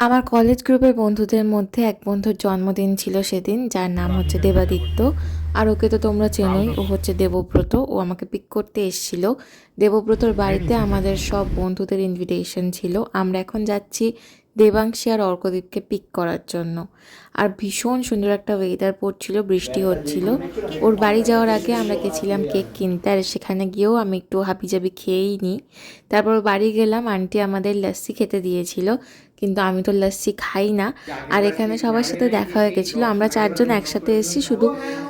আমার কলেজ গ্রুপের বন্ধুদের মধ্যে এক বন্ধুর জন্মদিন ছিল সেদিন, যার নাম হচ্ছে দেবাদিত্য। আর ওকে তো তোমরা চেনোই, ও হচ্ছে দেবব্রত। ও আমাকে পিক করতে এসেছিল। দেবব্রতর বাড়িতে আমাদের সব বন্ধুদের ইনভিটেশন ছিল। আমরা এখন যাচ্ছি দেবাংশী আর অর্কদীপকে পিক করার জন্য। আর ভীষণ সুন্দর একটা ওয়েদার পড়ছিল, বৃষ্টি হচ্ছিল। ওর বাড়ি যাওয়ার আগে আমরা গেছিলাম কেক কিনতে, আর সেখানে গিয়েও আমি একটু হাবিজাবি খেয়েই নিই। তারপর বাড়ি গেলাম, আন্টি আমাদের লস্যি খেতে দিয়েছিল, কিন্তু আমি তো লস্যি খাই না। আর এখানে সবার সাথে দেখা হয়ে গেছিলো, আমরা চারজন একসাথে এসেছি। শুধু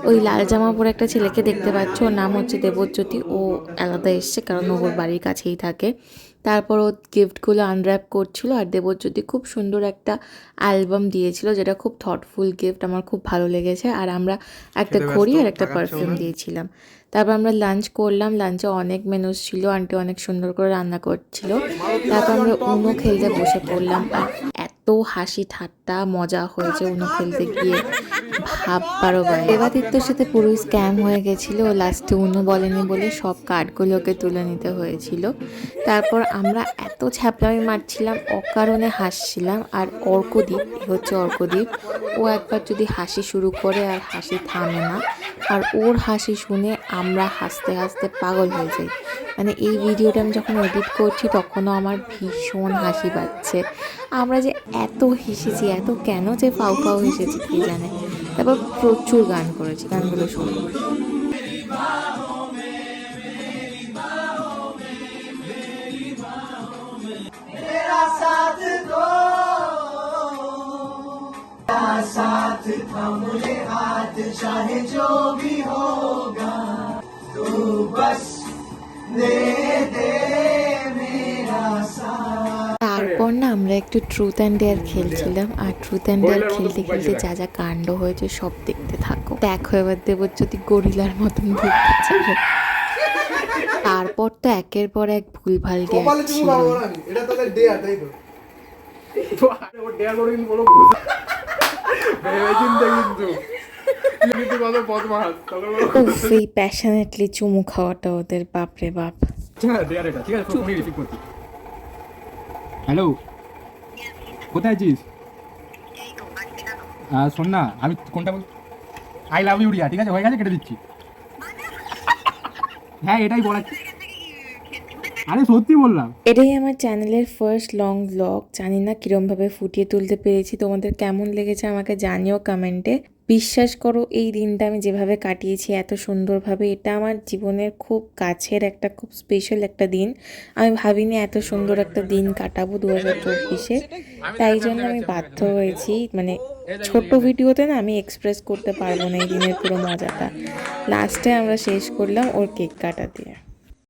ওই লাল জামা পরে একটা ছেলেকে দেখতে পাচ্ছ, ওর নাম হচ্ছে দেবজ্যোতি। ও আলাদা এসছে, কারণ ও ওর বাড়ির কাছেই থাকে। তারপর ও গিফটগুলো আনর্যাপ করছিল, আর দেবজ্যোতি খুব সুন্দর একটা অ্যালবাম দিয়েছিল, যেটা খুব থটফুল গিফট, আমার খুব ভালো লেগেছে। আর আমরা একটা ঘড়ি আর একটা পারফিউম দিয়েছিলাম। তারপর আমরা লাঞ্চ করলাম। লাঞ্চে অনেক মেনুস ছিল, আন্টি অনেক সুন্দর করে রান্না করছিল। তারপর আমরা উনো খেলতে বসে পড়লাম। আর এত হাসি ঠাট্টা মজা হয়েছে উনো খেলতে গিয়ে, ভাববারও বাইরে। দেবাদিত্যর সাথে পুরো স্ক্যাম হয়ে গেছিল। লাস্টে উনো বলেনি বলে সব কার্ডগুলোকে তুলে নিতে হয়েছিল। তারপর আমরা এত ছ্যাপলামি মারছিলাম, অকারণে হাসছিলাম। আর অর্কদীপ, হচ্ছে অর্কদীপ, ও একবার যদি হাসি শুরু করে আর হাসি থামে না। আর ওর হাসি শুনে আমরা হাসতে হাসতে পাগল হয়ে যাই। মানে এই ভিডিওটা আমি যখন এডিট করছি তখনও আমার ভীষণ হাসি পাচ্ছে। আমরা যে এত হেসেছি, এত কেন যে ফাউ ফাউ হেসেছি কে জানে। তারপর প্রচুর গান করেছি, গানগুলো শুনি। साथ थमले हाथ चाहे जो भी होगा तू बस दे दे मेरा साथ। তারপর না আমরা একটু ট্রুথ অ্যান্ড ডেয়ার খেলছিলাম। আর ট্রুথ অ্যান্ড ডেয়ার খেলতে খেলতে যা যা কাণ্ড হয়েছে সব দেখতে থাকো। দেখো এবার দেবজ্যোতি গরিলার মতন ঢুকছে। তারপর তো একের পর এক ভুলভাল ডেয়ার ছিল। এই প্যাশনেটলি চুমু খাওয়াটা ওদের, বাপরে বাপ। হ্যালো, কোথায় আছিস? শোন না, আমি কোনটা বল, আই লাভ ইউ রিয়া, ঠিক আছে, হয়ে গেছে, কেটে দিচ্ছি। হ্যাঁ এটাই বলা, আরে সত্যি বললাম। এটাই আমার চ্যানেলের ফার্স্ট লং ব্লগ। জানি না কিরমভাবে ফুটিয়ে তুলতে পেরেছি, তোমাদের কেমন লেগেছে আমাকে জানিও কমেন্টে। বিশ্বাস করো এই দিনটা আমি যেভাবে কাটিয়েছি এত সুন্দরভাবে, এটা আমার জীবনের খুব কাছের একটা, খুব স্পেশাল একটা দিন। আমি ভাবিনি এত সুন্দর একটা দিন কাটাবো 2024-এ। তাই জন্য আমি বাধ্য হয়েছি, মানে ছোট্ট ভিডিওতে না আমি এক্সপ্রেস করতে পারবো না এই দিনের পুরো মজাটা। লাস্টে আমরা শেষ করলাম ওর কেক কাটা দিয়ে।